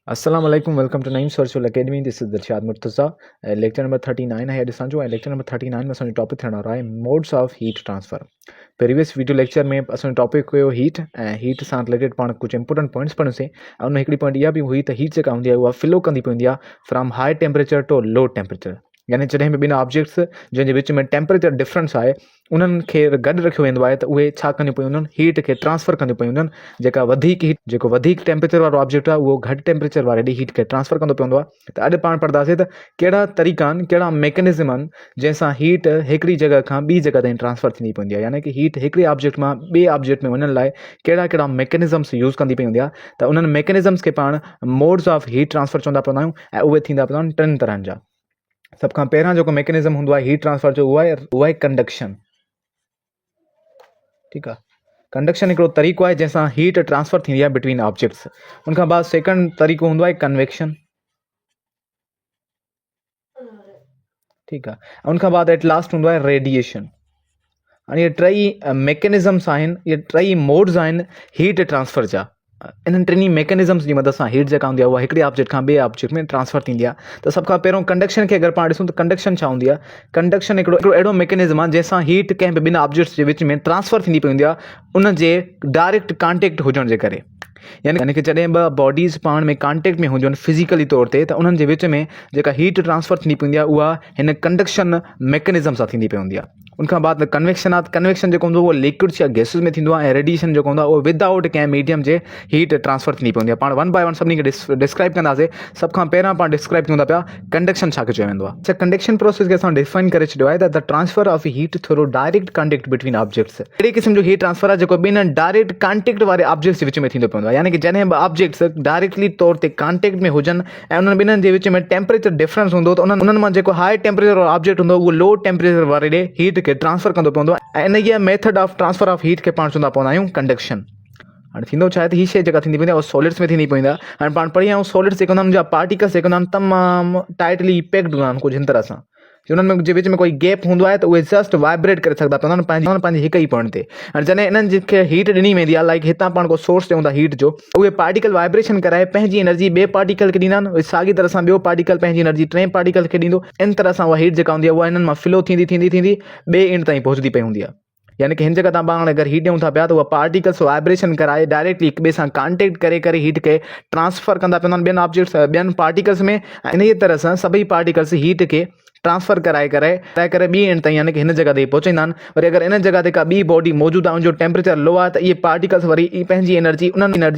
अस्सलाम वालेकुम, welcome to Naeem's virtual academy. This is Dilshad Murtaza. Lecture number 39 है ॾिसांजो ऐं लेक्चर नंबर 39 में असांजो टॉपिक थियण वारो आहे modes of heat transfer. Previous video lecture में असांजो टॉपिक हुयो हीट ऐं हीट सां रिलेटेड पाण कुझु इंपॉर्टेंट पॉइंट्स पढ़ियोसीं ऐं उन हिकिड़ी पॉइंट इहा बि हुई त हीट जेका हूंदी आहे उहा फ्लो कंदी पवंदी आहे from high temperature to low temperature. यानी जॾहिं बि ॿिनि ऑब्जेक्ट्स जंहिंजे विच में टेम्परेचर डिफरेंस आहे उन्हनि खे गॾु रखियो वेंदो आहे त उहे छा कंदियूं पियूं वञनि, हीट खे ट्रांसफ़र कंदियूं पियूं वञनि। जेका वधीक हीट जेको वधीक टेम्परेचर वारो ऑब्जेक्ट आहे उहो घटि टेम्परेचर वारे ॾे हीट खे ट्रांसफ़र कंदो पवंदो आहे। त अॼु पाण पढ़ंदासीं त कहिड़ा तरीक़ा आहिनि, कहिड़ा मैकेनिज़म आहिनि जंहिंसां हीट हिकिड़ी जॻह खां ॿी जॻह ताईं ट्रांसफ़र थींदी पवंदी आहे। यानी कि हीट हिकिड़े ऑब्जेक्ट मां ॿिए ऑब्जेक्ट में वञण लाइ कहिड़ा कहिड़ा मैकेनिज़म्स यूज़ कंदी पवंदी आहे। त उन्हनि मैकेनिज़म्स खे पाण मोड्स ऑफ हीट ट्रांसफ़र चवंदा पवंदा आहियूं ऐं उहे थींदा पवंदा आहिनि टिनि तरहनि जा। सभ खां पहिरियां जेको मैकेनिज़म हूंदो आहे हीट ट्रांसफ़र जो उहा आहे कंडक्शन। ठीकु आहे, कंडक्शन हिकिड़ो तरीक़ो आहे जंहिंसां हीट ट्रांसफ़र थींदी आहे बिटवीन ऑब्जेक्ट्स। उनखां बाद सेकंड तरीक़ो हूंदो आहे कन्वेक्शन। ठीकु आहे, ऐं उनखां बाद एट लास्ट हूंदो आहे रेडिएशन। हाणे इहे टई मैकेनिज़म्स आहिनि, इहे टई मोड्स आहिनि हीट ट्रांसफ़र जा। इन्हनि टिनी मैकेनिज़म्स जी मदद सां हीट जेका हूंदी आहे उहा हिकिड़े ऑब्जेक्ट खां ॿिए ऑब्जेक्ट में ट्रांसफ़र थींदी आहे। त सभ खां पहिरियों कंडक्शन खे अगरि पाण ॾिसूं त कंडक्शन छा हूंदी आहे? कंडक्शन हिकिड़ो अहिड़ो मैकेनिज़म आहे जंहिंसां हीट कंहिं बि ॿिनि ऑब्जेक्ट्स जे विच में ट्रांसफ़र थींदी पवंदी आहे उन जे डायरेक्ट कॉन्टेक्ट हुजण जे करे। यानी कि जॾहिं ॿ बॉडीज़ पाण में कॉन्टेक्ट में हुजनि फिज़िकली तौर ते त उन्हनि जे विच में जेका हीट ट्रांसफ़र थींदी पवंदी आहे उहा हिन कंडक्शन मैकेनिज़म सां थींदी पवंदी आहे। उनखां बाद कन्वेक्शन आहे। कन्वेक्शन जेको हूंदो आहे उहो लिक्विड्स या गैसिस में थींदो आहे ऐं रेडिएशन जेको हूंदो आहे उहो विदाउट कंहिं मीडियम जे हीट ट्रांसफ़र थींदी पवंदी आहे। पाण वन बाय वन सभिनी खे डिस्क्राइब कंदासीं। सभ खां पहिरियां पाण डिस्क्राइब कयूं था पिया कंडक्शन छा चयो वेंदो आहे। अच्छा, कंडक्शन प्रोसेस खे असां डिफाइन करे छॾियो आहे त the transfer of heat through direct contact between objects. अहिड़े क़िस्म जो हीट ट्रांसफ़र आहे जेको ॿिनि डायरेक्ट कॉन्टेक्ट वारे ऑब्जेक्ट्स जे विच में थींदो पवंदो आहे। यानी कि जॾहिं बि ऑब्जेक्ट्स डायरेक्टली तौर ते कॉन्टेक्ट में हुजनि ऐं उन्हनि ॿिन्हिनि जे विच में टेम्परेचर डिफरेंस हूंदो त उन्हनि मां जेको हाई टेम्परेचर वारो ऑब्जेक्ट हूंदो उहो लो टेम्परेचर वारे ॾे हीट खे ट्रांसफ़र कंदो पवंदो आहे ऐं इन इहा method of transfer of heat खे पाण चवंदा पवंदा आहियूं कंडक्शन। हाणे थींदो छा आहे त हीअ शइ जेका थींदी पवंदी आहे उहा सॉलिड्स में थींदी पवंदी आहे। हाणे पाण पढ़ी आहियूं सॉलिड्स जेके हूंदा आहिनि उनजा पार्टिकल्स जेके हूंदा आहिनि तमामु टाइटली पैक्ड हूंदा आहिनि कुझु हिन तरह सां। उन्हनि में जे विच में कोई गैप हूंदो आहे त उहे जस्ट वाइब्रेट करे सघंदा पवंदा आहिनि पंहिंजे हिक ई पॉइंट ते। हाणे जॾहिं इन्हनि जेके हीट ॾिनी वेंदी आहे लाइक हितां पाण को सोर्स ॾियूं था हीट जो, उहे पार्टिकल वाइब्रेशन कराए पंहिंजी एनर्जी ॿिए पार्टिकल खे ॾींदा आहिनि। साॻी तरह सां ॿियो पार्टिकल पंहिंजी एनर्जी टे पार्टिकल खे ॾींदो। इन तरह सां उहा हीट जेका हूंदी आहे उहा इन्हनि मां फ्लो थींदी थींदी थींदी ॿिए एंड ताईं पहुचंदी पई हूंदी आहे। यानी कि हिन जगह तां पाण अगरि हीट ॾियूं था पिया त उहा पार्टिकल्स वाइब्रेशन कराए डायरेक्टली हिक ॿिए सां कॉन्टेक्ट करे हीट खे ट्रांसफ़र कंदा पवंदा आहिनि ॿियनि ऑब्जेक्ट्स ॿियनि पार्टिकल्स में। इन ई तरह सां सभई पार्टिकल्स हीट खे ट्रांसफ़र कराए ॿी एंड ताईं यानी कि हिन जगह ते पहुचाईंदा आहिनि। वरी अगरि इन जगह ते का ॿी बॉडी मौजूदु आहे उनजो टेम्परेचर लो आहे त इहे पार्टिकल्स वरी पंहिंजी एनर्जी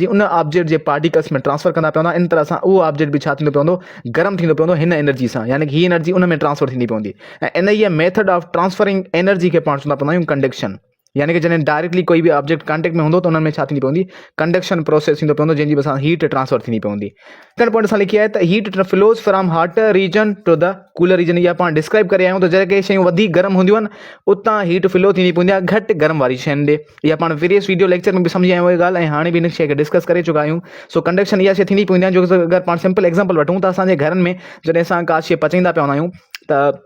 उन ऑब्जेक्ट जे पार्टिकल्स में ट्रांसफ़र कंदा पवंदा। इन तरह सां उहो ऑब्जेक्ट बि छा थींदो पवंदो, गर्म थींदो पवंदो हिन एनर्जी सां। यानी कि हीअ एनर्जी उन में ट्रांसफ़र थींदी पवंदी ऐं इन इहा मेथड ऑफ ट्रांसफरिंग एनर्जी खे पाण चवंदा पवंदा आहियूं कंडक्शन। यानी कि जॾहिं डायरेक्टली कोई बि ऑब्जेक्ट कॉन्टेक्ट में हूंदो त उन्हनि में छा थींदी पवंदी, कंडक्शन प्रोसेस थींदो पवंदो जंहिंजी वजह सां हीट ट्रांसफ़र थींदी पवंदी। सेकंड पॉइंट असां लिखी आहे त heat flows from hotter region to the cooler region. इहा पाण डिस्क्राइब करे आहियूं त जेके शयूं वधीक गर्म हूंदियूं आहिनि उतां हीट फ्लो थींदी पवंदी आहे घटि गर्म वारी शयुनि ॾे। इहा पाण प्रीवियस वीडियो लेक्चर में बि सम्झी आहियूं इहा ॻाल्हि ऐं हाणे बि इन शइ खे डिस्कस करे चुका आहियूं। सो कंडक्शन इहा शइ थींदी पवंदी आहे जो अगरि पाण सिंपल एग्जाम्पल वठूं त असांजे घरनि में जॾहिं असां का शइ पचाईंदा पिया हूंदा आहियूं त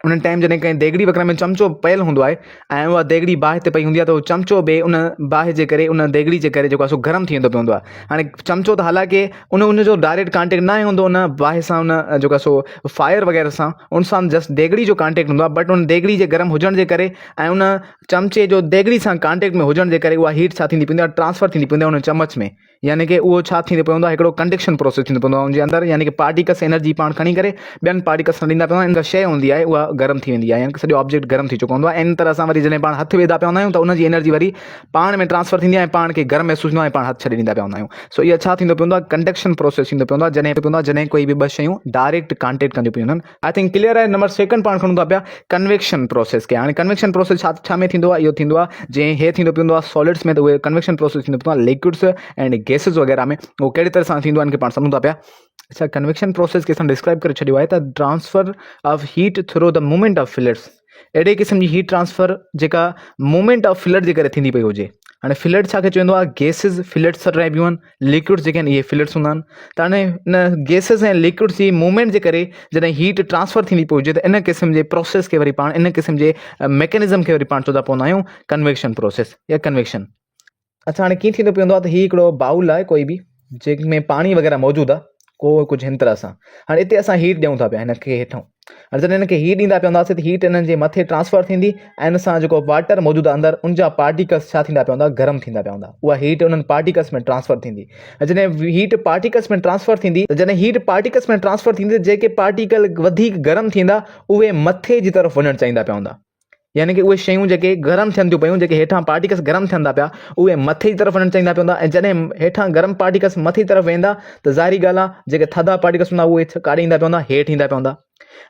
उन टाइम जॾहिं कंहिं देगड़ी वग़ैरह में चमचो पयल हूंदो आहे ऐं उहा देगड़ी बाहि ते पई हूंदी आहे त उहो चमचो बि उन बाहि जे करे उन देगड़ी जे करे जेको आहे सो गर्म थी वेंदो पवंदो आहे। हाणे चमचो त हालांकि उनजो डायरेक्ट कॉन्टेक्ट न हूंदो उन बाहि सां, उन जेको आहे सो फायर वग़ैरह सां, उन सां जस्ट देगड़ी जो कॉन्टेक्ट हूंदो आहे। बट उन देगड़ी जे गर्म हुजण जे करे ऐं उन चमचे जो देगड़ी सां कॉन्टेक्ट में हुजण जे करे उहा हीट छा थींदी पवंदी आहे, ट्रांसफ़र थींदी पवंदी आहे उन चमच में। यानी कि उहो छा थींदो पवंदो आहे, हिकिड़ो कंडक्शन प्रोसेस थींदो पवंदो आहे उनजे अंदरि। यानी कि पार्टिकल्स एनर्जी पाण खणी करे ॿियनि पार्टिकल्स सां ॾींदा पवंदा आहिनि। इन शइ हूंदी आहे उहा गर्म थी वेंदी आहे, यानी कि सॼो ऑब्जेक्ट गर्म थी चुको हूंदो आहे। इन तरह सां वरी जॾहिं पाण हथु वेंदा पिया हूंदा आहियूं त उनजी एनर्जी वरी पाण में ट्रांसफ़र थींदी आहे ऐं पाण खे गर्म महसूसु थींदो आहे ऐं पाण हथु छॾे ॾींदा पिया हूंदा आहियूं। सो इहा छा थींदो पवंदो आहे, कंडक्शन प्रोसेस थींदो पवंदो आहे जॾहिं कोई बि ॿ शयूं डायरेक्ट कॉन्टेक्ट कंदियूं पियूं आहिनि। आई थिंक क्लियर आहे। नंबर सेकंड पाण खणूं था पिया कन्वेक्शन प्रोसेस खे। हाणे कन्वेक्शन प्रोसेस छा में थींदो आहे, इहो थींदो आहे जंहिं हे थींदो पवंदो आहे सॉलिड्स में, त उहे कन्वेक्शन प्रोसेस थींदो पवंदो आहे लिक्विड्स एंड गैसिस वग़ैरह में। उहो कहिड़ी तरह सां थींदो आहे इनखे पाण सम्झूं था पिया। अच्छा, कन्वेक्शन प्रोसेस खे असां डिस्क्राइब करे छॾियो आहे त transfer of heat through the movement of fluids. अहिड़े क़िस्म जी हीट ट्रांसफ़र जेका मूवमेंट ऑफ फिलट जे करे थींदी पई हुजे। हाणे फिलट छा खे चवंदो आहे, गैसिस फिलट्स रहिबियूं आहिनि, लिक्विड्स जेके आहिनि इहे फिलट्स हूंदा आहिनि। त हाणे इन गैसिस ऐं लिक्विड्स जी मूवमेंट जे करे जॾहिं हीट ट्रांसफ़र थींदी पई हुजे त इन क़िस्म जे प्रोसेस खे वरी पाण, इन क़िस्म जे मैकेनिज़म खे वरी पाण चवंदा पवंदा आहियूं कन्वेक्शन प्रोसेस या कन्वेक्शन। अच्छा, हाणे कीअं थींदो पवंदो आहे त हीउ हिकिड़ो बाउल आहे कोई बि जंहिंमें पाणी वग़ैरह मौजूदु आहे को कुझु हिन तरह सां। हाणे हिते असां हीट ॾियूं था पिया हिनखे हेठां, हाणे जॾहिं हिनखे हीट ॾींदा पिया हूंदासीं त हीट हिननि जे मथे ट्रांसफर थींदी ऐं हिन सां जेको वाटर मौजूदु आहे अंदरि उन जा पार्टिकल्स छा थींदा पिया हूंदा, गरम थींदा पिया हूंदा। उहा हीट उन्हनि पार्टिकल्स में ट्रांसफर थींदी ऐं जॾहिं हीट पार्टिकल्स में ट्रांसफर थींदी त जॾहिं हीट पार्टिकल्स में ट्रांसफर थींदी त जेके पार्टिकल वधीक गरम थींदा उहे मथे जी तरफ़ वञणु चाहींदा पिया हूंदा, यानी कि उहे शयूं जेके गरम थियनि थियूं पियूं, जेके हेठां पार्टिकल्स गरम थियनि था पिया उहे मथे जी तरफ़ वञणु चाहींदा पिया हूंदा। ऐं जॾहिं हेठां गरम पार्टिकल्स मथे जी तरफ़ वेंदा त ज़ाहिरी ॻाल्हि आहे जेके थधा पार्टिकल्स हूंदा उहे काॾे ईंदा पिया हूंदा, हेठि ईंदा पिया हूंदा।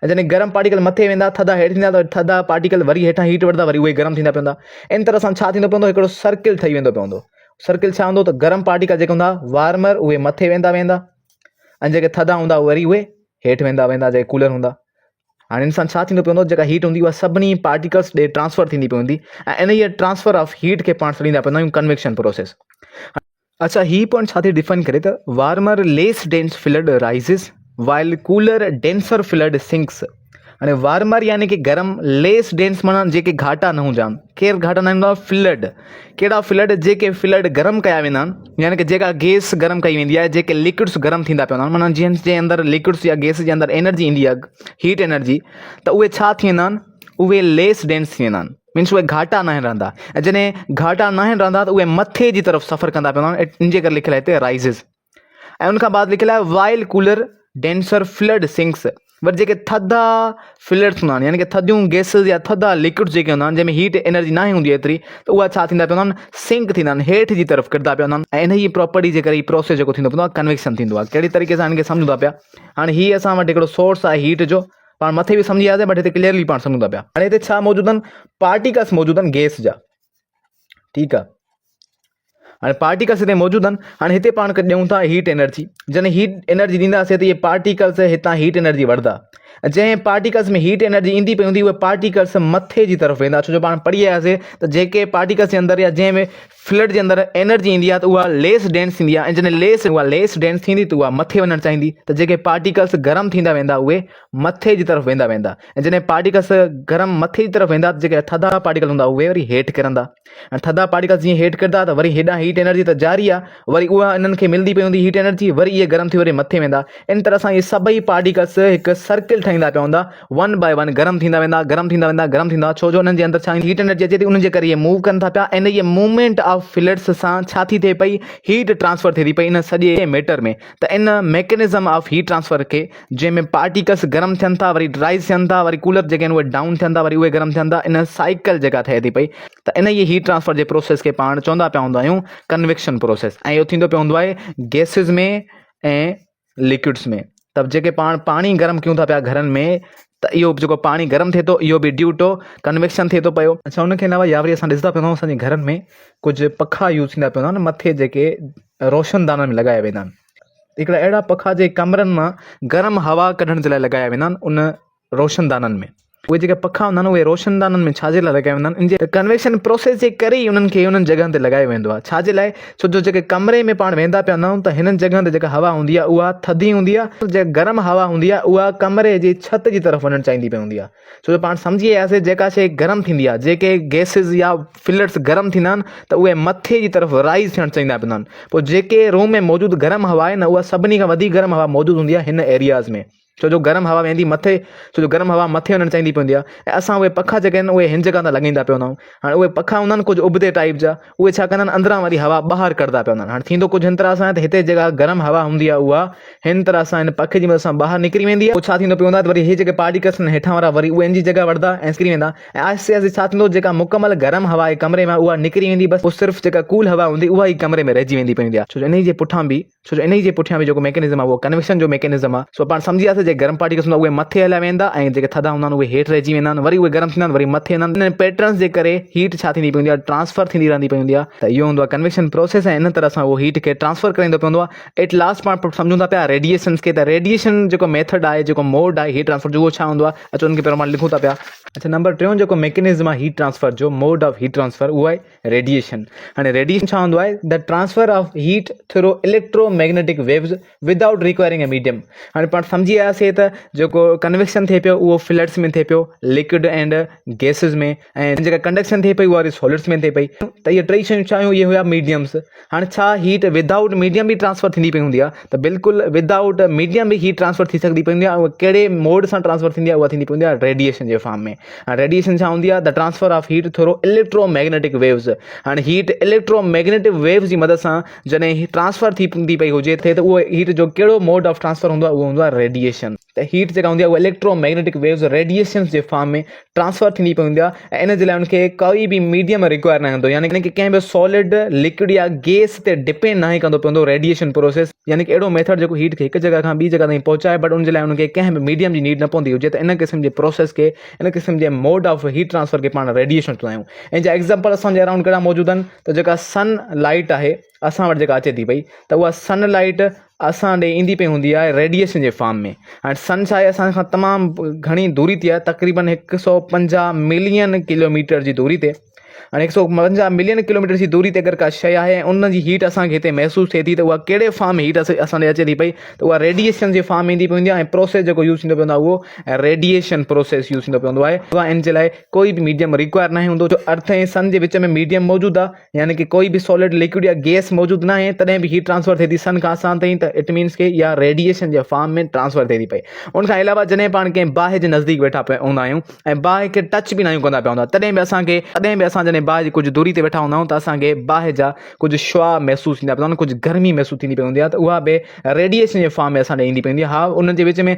ऐं जॾहिं गरम पार्टिकल मथे वेंदा, थधा हेठि थींदा, त थधा पार्टिकल वरी हेठां हीट वठंदा, वरी उहे गरम थींदा पिया हूंदा। इन तरह सां छा थींदो पवंदो, हिकिड़ो सर्किल ठही वेंदो पवंदो। सर्किल छा हूंदो त गरम पार्टिकल जेके हूंदा वार्मर उहे मथे वेंदा ऐं जेके थधा हूंदा वरी उहे हेठि वेंदा जेके कूलर हूंदा। हाणे इन सां छा थींदो पवंदो, जेका हीट हूंदी उहा सभिनी पार्टिकल्स ॾे ट्रांसफर थींदी पवंदी ऐं इन ई ट्रांसफर ऑफ हीट खे पाण सॾींदा पवंदा आहियूं कन्वेक्शन प्रोसेस। अच्छा, ही पॉइंट छा थी डिफाइन करे त warmer less dense fluid rises while cooler denser fluid sinks. हाणे वार्मर यानी कि गरम, लेस डेंस माना जेके घाटा न हुजनि, केरु घाटा न हूंदा, फ्लड। कहिड़ा फ्लड, जेके फ्लड गरम कया वेंदा आहिनि, यानी कि जेका गैस गरम कई वेंदी आहे, जेके लिक्विड्स गरम थींदा पिया हूंदा आहिनि, माना जंहिंजे अंदरि लिक्विड्स या गैस जे अंदरि एनर्जी ईंदी आहे, हीट एनर्जी, त उहे छा थी वेंदा आहिनि, उहे लेस डेंस थी वेंदा आहिनि, मीन्स उहे घाटा न रहंदा। ऐं जॾहिं घाटा न रहंदा त उहे मथे जी तरफ़ सफ़र कंदा पिया हूंदा आहिनि, इन जे करे लिखियलु आहे हिते राइज़िस। ऐं उनखां बाद लिखियलु आहे while cooler denser fluid sinks. वरी जेके थधा फ्लड्स हूंदा आहिनि, यानी कि थधियूं गैसिस या थधा लिक्विड्स जेके हूंदा आहिनि, जंहिंमें हीट एनर्जी न हूंदी आहे एतिरी, त उहा छा थींदा पिया हूंदा आहिनि, सिंक थींदा आहिनि, हेठि जी तरफ़ किरंदा पिया हूंदा आहिनि। ऐं इन जी प्रॉपर्टी जे करे प्रोसेस जेको थींदो पवंदो आहे कन्वेक्शन थींदो आहे। कहिड़ी तरीक़े सां हिनखे सम्झूं था पिया, हाणे हीअ असां वटि हिकिड़ो सोर्स आहे हीट जो, पाण मथे बि सम्झी वियासीं, बट हिते क्लियरली पाण सम्झूं था पिया। हाणे हिते छा मौजूदु आहिनि, पार्टिकल्स मौजूदु आहिनि गैस जा, ठीकु आहे। हाणे पार्टिकल्स हिते मौजूदु आहिनि। हाणे हिते पाण ॾियूं था हीट एनर्जी, जॾहिं हीट एनर्जी ॾींदासीं त इहे पार्टिकल्स हितां हीट एनर्जी वठंदा। जंहिं पार्टिकल्स में हीट एनर्जी ईंदी पई हूंदी उहे पार्टिकल्स मथे जी तरफ़ वेंदा, छो जो पाण पढ़ी आयासीं त जेके पार्टिकल्स जे अंदरि या जंहिंमें फ्लड जे अंदरि एनर्जी ईंदी आहे त उहा लेस डेंस थींदी आहे, ऐं जॾहिं उहा लेस डेंस थींदी त उहा मथे वञणु चाहींदी, त जेके पार्टिकल्स गरम थींदा वेंदा उहे मथे जी तरफ़ वेंदा। ऐं जॾहिं पार्टिकल्स गरम मथे जी तरफ़ वेंदा त जेके थधा पार्टिकल हूंदा उहे वरी हेठि किरंदा। ऐं थधा पार्टिकल्स जीअं हेठि किरंदा त वरी हेॾां हीट एनर्जी त जारी आहे, वरी उहा इन्हनि खे मिलंदी पई हूंदी हीट एनर्जी, वरी इहे गरम थी वरी मथे वेंदा। इन तरह सां इहे सभई पार्टिकल्स हिकु सर्किल ठाहींदा पिया हूंदा, वन बाय वन गरम थींदा वेंदा, छो जो उन्हनि जे अंदरि छा हीट एनर्जी अचे थी, उन्हनि जे करे इहे मूव कनि था पिया। ऐं इहे मूवमेंट ऑफ फ्लड्स सां छा थी थिए पई, हीट ट्रांसफर थिए थी पई इन सॼे मैटर में। त इन मैकेनिज़म ऑफ हीट ट्रांसफर खे, जंहिंमें पार्टिकल्स गरम थियनि था, वरी राइज़ थियनि था, वरी कूलर जेके आहिनि उहे डाउन थियनि था, वरी उहे गरम थियनि था, इन साइकिल जेका थिए थी पई, त इन ये हीट ट्रांसफर जे प्रोसेस खे पाण चवंदा पिया हूंदा आहियूं कन्वेक्शन प्रोसेस। ऐं इहो थींदो पियो हूंदो आहे गैसिस में ऐं लिक्विड्स में। त जेके पाण पाणी गरम कयूं था पिया घरनि में, त इहो जेको पाणी गरम थिए थो इहो बि ड्यू टू कन्वेक्शन थिए थो पियो। अच्छा, उनखे अलावा या वरी असां ॾिसंदा पिया हूंदा असांजे घरनि में कुझु पखा यूज़ थींदा पिया हूंदा आहिनि मथे, जेके रोशनदाननि में लॻाया वेंदा आहिनि। हिकिड़ा अहिड़ा पखा जे कमरनि मां गरम हवा कढण जे लाइ लॻाया वेंदा आहिनि उन रोशनदाननि में। उहे जेके पखा हूंदा आहिनि उहे रोशनदाननि में छाजे लाइ लॻाया वेंदा आहिनि, इन जे कन्वेक्शन प्रोसेस जे करे ई उन्हनि खे उन्हनि जॻहनि ते लॻायो वेंदो आहे। छाजे लाइ, छो जो जेके कमरे में पाण वेंदा पिया हूंदा आहियूं त हिननि जॻहनि ते जेका हवा हूंदी आहे उहा थधी हूंदी आहे, जेका गरम हवा हूंदी आहे उहा कमरे जी छिति जी तरफ़ वञणु चाहींदी पई हूंदी आहे। छो जो पाण सम्झी वियासीं जेका शइ गरम थींदी आहे, जेके गैसिस या फ्लड्स गरम थींदा आहिनि त उहे मथे जी तरफ़ राइज़ थियणु चाहींदा पिया आहिनि। पोइ जेके रूम में मौजूदु गरम हवा आहे न, उहा सभिनी खां वधीक गरम हवा मौजूदु हूंदी आहे हिन एरियाज़ में, छो जो गरम हवा वेंदी मथे, छो जो गरम हवा मथे वञणु चाहींदी पवंदी आहे। ऐं असां उहे पखा जेके आहिनि उहे हिन जॻह ते लॻाईंदा पिया हूंदा आहियूं। हाणे उहे पखा हूंदा आहिनि कुझु उबते टाइप जा, उहे छा कंदा आहिनि अंदरां वरी हवा ॿाहिरि कढंदा पिया हूंदा आहिनि। हाणे थींदो कुझु हिन तरह सां त हिते जेका गरम हवा हूंदी आहे उहा हिन तरह सां हिन पखे जी मदद सां ॿाहिरि निकिरी वेंदी आहे। पोइ छा थींदो पियो हूंदा त वरी इहे जेके पार्टिकल्स आहिनि हेठां वारा वरी उहे इन जी जॻह वठंदा ऐं निकिरी वेंदा। ऐं आहिस्ते आहिस्ते छा थींदो, जेका मुकमल गरम हवा आहे कमरे में उहा निकिरी वेंदी, बसि पोइ सिर्फ़ु जेका कूल हवा हूंदी उहा ई कमरे में रहिजी वेंदी पवंदी आहे। छो जो इन जे पुठियां बि जेको मैकेनिज़म आहे उहो कन्वेक्शन जो मैकेनिज़म आहे। सो पाण सम्झी वियासीं जेके गरम पार्टिकल्स हूंदा उहे मथे हलिया वेंदा ऐं जेके थधा हूंदा आहिनि उहे हेठि रहिजी वेंदा आहिनि, वरी उहे गरम थींदा आहिनि वरी मथे ईंदा आहिनि। इन पैटर्न्स जे करे हीट छा थींदी पवंदी आहे, ट्रांसफर थींदी रहंदी पवंदी आहे। त इहो हूंदो आहे कन्वेक्शन प्रोसेस ऐं इन तरह सां उहो हीट खे ट्रांसफर कराईंदो पवंदो आहे। एट लास्ट पाण सम्झूं था पिया रेडिएशन्स खे। त रेडिएशन जेको मेथड आहे, जेको मोड आहे हीट ट्रांसफर जो, उहो छा हूंदो आहे, अचो उनखे पहिरियों पाण लिखूं था पिया। अच्छा, नंबर 3 जेको मैकेनिज़म आहे हीट ट्रांसफर जो, मोड ऑफ हीट ट्रांसफर, उहो आहे रेडिएशन। हाणे रेडिएशन छा हूंदो आहे, the transfer of heat through electromagnetic waves without requiring a medium. हाणे पाण सम्झी आयासीं ॾिसासीं त जेको कन्वेक्शन थिए पियो उहो फ्लड्स में थिए पियो, लिक्विड एंड गैसिस में, ऐं जेका कंडक्शन थिए पई उहा वरी सॉलिड्स में थिए पई। त इहे टे शयूं छा हुयूं, इहे हुया मीडियम्स। हाणे छा हीट विदाउट मीडियम बि ट्रांसफर थींदी पई हूंदी आहे, त बिल्कुलु विदाउट मीडियम बि हीट ट्रांसफर थी सघंदी पई हूंदी आहे। उहा कहिड़े मोड सां ट्रांसफर थींदी आहे, उहा थींदी पई हूंदी आहे रेडिएशन जे फॉर्म में। हाणे रेडिएशन छा हूंदी आहे, the transfer of heat through electromagnetic waves. हाणे हीट इलेक्ट्रोमैग्नेटिक वेव्स जी मदद सां जॾहिं ट्रांसफर थींदी पई हुजे त उहो हीट जो कहिड़ो मोड ऑफ ट्रांसफर हूंदो आहे, उहो हूंदो आहे रेडिएशन। त हीट जेका हूंदी आहे उहा इलेक्ट्रोमैग्नेटिक वेव्स रेडिएशन जे फॉर्म में ट्रांसफर थींदी पई हूंदी आहे, ऐं इन जे लाइ उनखे कोई बि मीडियम रिक्वायर न हूंदो, यानी कि कंहिं बि सॉलिड, लिक्विड या गैस ते डिपेंड न कंदो पवंदो रेडिएशन प्रोसेस। यानी कि अहिड़ो मेथड जेको हीट खे हिकु जॻह खां ॿी जॻह ताईं पहुचाए, बट उनजे लाइ उनखे कंहिं बि मीडियम जी नीड न पवंदी हुजे। त इन क़िस्म जे प्रोसेस खे, इन क़िस्म जे मोड ऑफ हीट ट्रांसफर खे पाण रेडिएशन चवंदा आहियूं। ऐं जा एग्ज़ाम्पल असांजे अराउंड कहिड़ा मौजूदु आहिनि, त जेका सन लाइट आहे असां वटि जेका अचे थी पई, त उहा सन लाइट असां ॾे ईंदी पई हूंदी आहे रेडिएशन जे फॉर्म में। हाणे सन छा आहे, असां खां तमामु घणी दूरी ते आहे, तक़रीबन 150 मिलियन किलोमीटर जी दूरी ते। हाणे 150 मिलियन किलोमीटर जी दूरी ते अगरि का शइ आहे ऐं उन जी हीट असांखे हिते महसूसु थिए थी, त उहा कहिड़े फॉर्म में हीट असां ॾे अचे थी पई, त उहा रेडिएशन जे फॉर्म में ईंदी पई हूंदी आहे। ऐं प्रोसेस जेको यूज़ थींदो पवंदो आहे उहो रेडिएशन प्रोसेस यूज़ थींदो पवंदो आहे। उहा इन जे लाइ कोई बि मीडियम रिक्वायर न हूंदो, जो अर्थ ऐं सन जे विच में मीडियम मौजूदु आहे, यानी कि कोई बि सॉलिड, लिक्विड या गैस मौजूदु न आहे, तॾहिं बि हीट ट्रांसफर थिए थी सन खां असां ताईं, त इट मीन्स के इहा रेडिएशन जे फॉर्म में ट्रांसफर थिए थी पई। उनखां अलावा जॾहिं पाण कंहिं बाहि जे नज़दीक वेठा पिया हूंदा आहियूं ऐं बाहि खे टच बि न कंदा पिया हूंदा, तॾहिं बि असां जॾहिं बाहि जी कुझु दूरी ते वेठा हूंदा आहियूं त असांखे बाहि जा कुझु श्वा महसूसु थींदा पिया, कुझु गर्मी महसूसु थींदी पई हूंदी आहे, त उहा बि रेडिएशन जे फॉर्म में असां ॾे ईंदी पई हूंदी आहे। हा, उन जे विच में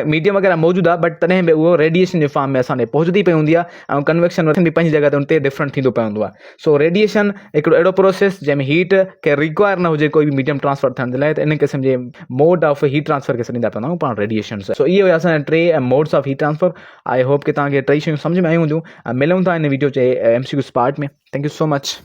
मीडियम वग़ैरह मौजूदु आहे, बट तॾहिं बि उहो रेडिएशन जे फॉर्म में असां ॾे पहुचंदी पई हूंदी आहे, ऐं कन्वेक्शन बि पंहिंजी जॻह ते उन ते डिफरेंट थींदो पियो हूंदो आहे। सो रेडिएशन हिकिड़ो अहिड़ो प्रोसेस जंहिंमें हीट खे रिक्वायर न हुजे कोई बि मीडियम ट्रांसफर थियण जे लाइ, त इन क़िस्म जे मोड ऑफ हीट ट्रांसफर खे सॾींदा पवंदा आहियूं पाण रेडिएशन। सो इहे हुया असांजा टे modes of heat transfer. I hope कि तव्हांखे टे शयूं सम्झ में आयूं हूंदियूं। मिलूं था इन वीडियो जे MCQ पार्ट में। Thank you so much.